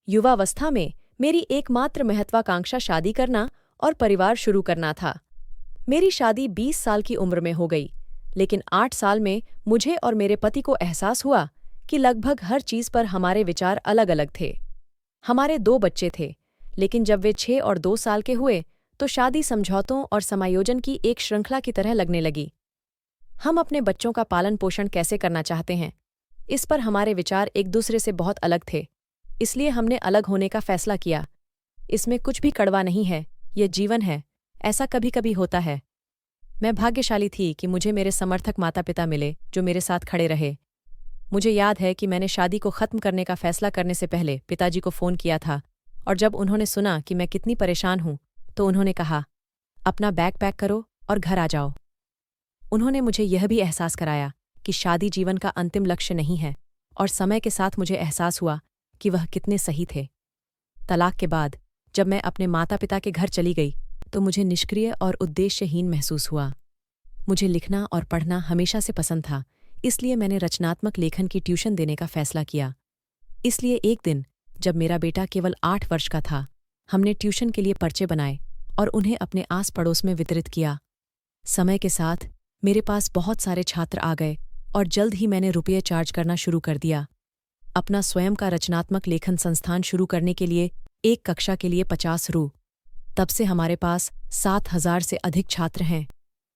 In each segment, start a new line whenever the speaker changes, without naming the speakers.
युवावस्था में मेरी एकमात्र महत्वाकांक्षा शादी करना और परिवार शुरू करना था। मेरी शादी 20 साल की उम्र में हो गई, लेकिन 8 साल में मुझे और मेरे पति को एहसास हुआ कि लगभग हर चीज पर हमारे विचार अलग अलग थे। हमारे 2 बच्चे थे, लेकिन जब वे 6 और 2 साल के हुए तो शादी समझौतों और समायोजन की एक श्रृंखला की तरह लगने लगी। हम अपने बच्चों का पालन पोषण कैसे करना चाहते हैं, इस पर हमारे विचार एक दूसरे से बहुत अलग थे, इसलिए हमने अलग होने का फैसला किया। इसमें कुछ भी कड़वा नहीं है, यह जीवन है, ऐसा कभी कभी होता है। मैं भाग्यशाली थी कि मुझे मेरे समर्थक माता पिता मिले जो मेरे साथ खड़े रहे। मुझे याद है कि मैंने शादी को खत्म करने का फैसला करने से पहले पिताजी को फ़ोन किया था, और जब उन्होंने सुना कि मैं कितनी परेशान हूं तो उन्होंने कहा, अपना बैग पैक करो और घर आ जाओ। उन्होंने मुझे यह भी एहसास कराया कि शादी जीवन का अंतिम लक्ष्य नहीं है, और समय के साथ मुझे एहसास हुआ कि वह कितने सही थे। तलाक के बाद जब मैं अपने माता पिता के घर चली गई तो मुझे निष्क्रिय और उद्देश्यहीन महसूस हुआ। मुझे लिखना और पढ़ना हमेशा से पसंद था, इसलिए मैंने रचनात्मक लेखन की ट्यूशन देने का फैसला किया। इसलिए एक दिन जब मेरा बेटा केवल 8 वर्ष का था, हमने ट्यूशन के लिए पर्चे बनाए और उन्हें अपने आस पड़ोस में वितरित किया। समय के साथ मेरे पास बहुत सारे छात्र आ गए और जल्द ही मैंने रुपये चार्ज करना शुरू कर दिया। अपना स्वयं का रचनात्मक लेखन संस्थान शुरू करने के लिए एक कक्षा के लिए 50 रु। तब से हमारे पास 7,000 से अधिक छात्र हैं।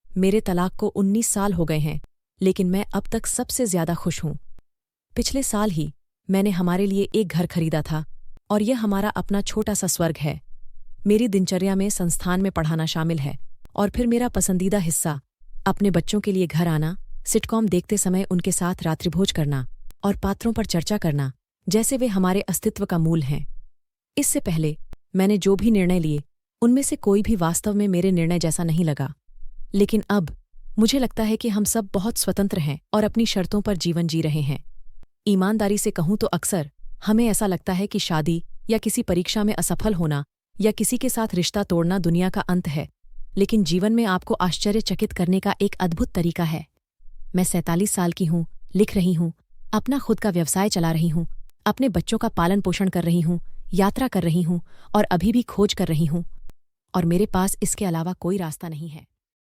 मेरे तलाक को 19 साल हो गए हैं, लेकिन मैं अब तक सबसे ज्यादा खुश हूं। पिछले साल ही मैंने हमारे लिए एक घर खरीदा था और यह हमारा अपना छोटा सा स्वर्ग है। मेरी दिनचर्या में संस्थान में पढ़ाना शामिल है, और फिर मेरा पसंदीदा हिस्सा अपने बच्चों के लिए घर आना, सिटकॉम देखते समय उनके साथ रात्रिभोज करना और पात्रों पर चर्चा करना, जैसे वे हमारे अस्तित्व का मूल हैं। इससे पहले मैंने जो भी निर्णय लिए उनमें से कोई भी वास्तव में मेरे निर्णय जैसा नहीं लगा, लेकिन अब मुझे लगता है कि हम सब बहुत स्वतंत्र हैं और अपनी शर्तों पर जीवन जी रहे हैं। ईमानदारी से कहूं तो अक्सर हमें ऐसा लगता है कि शादी या किसी परीक्षा में असफल होना या किसी के साथ रिश्ता तोड़ना दुनिया का अंत है, लेकिन जीवन में आपको आश्चर्यचकित करने का एक अद्भुत तरीका है। मैं 47 साल की हूं, लिख रही हूं, अपना खुद का व्यवसाय चला रही हूं, अपने बच्चों का पालन पोषण कर रही हूं, यात्रा कर रही हूं और अभी भी खोज कर रही हूं, और मेरे पास इसके अलावा कोई रास्ता नहीं है।